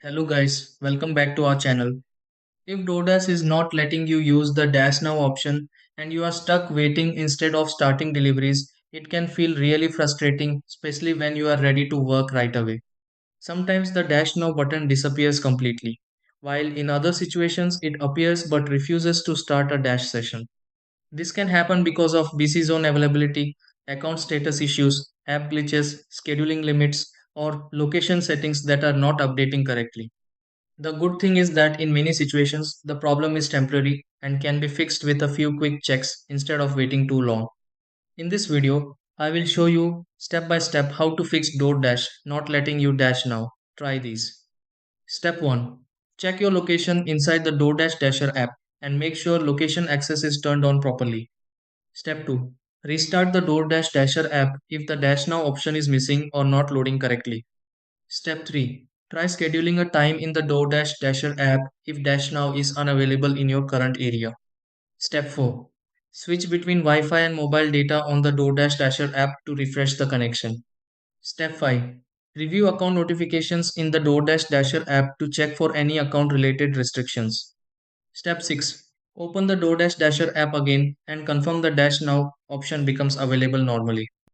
Hello guys, welcome back to our channel. If DoorDash is not letting you use the Dash Now option and you are stuck waiting instead of starting deliveries, it can feel really frustrating, especially when you are ready to work right away. Sometimes the Dash Now button disappears completely, while in other situations it appears but refuses to start a Dash session. This can happen because of busy zone availability, account status issues, app glitches, scheduling limits, or location settings that are not updating correctly. The good thing is that in many situations, the problem is temporary and can be fixed with a few quick checks instead of waiting too long. In this video, I will show you step by step how to fix DoorDash not letting you dash now. Try these. Step 1. Check your location inside the DoorDash Dasher app and make sure location access is turned on properly. Step 2. Restart the DoorDash Dasher app if the Dash Now option is missing or not loading correctly. Step 3. Try scheduling a time in the DoorDash Dasher app if Dash Now is unavailable in your current area. Step 4. Switch between Wi-Fi and mobile data on the DoorDash Dasher app to refresh the connection. Step 5. Review account notifications in the DoorDash Dasher app to check for any account related restrictions. Step 6. Open the DoorDash Dasher app again and confirm the Dash Now option becomes available normally.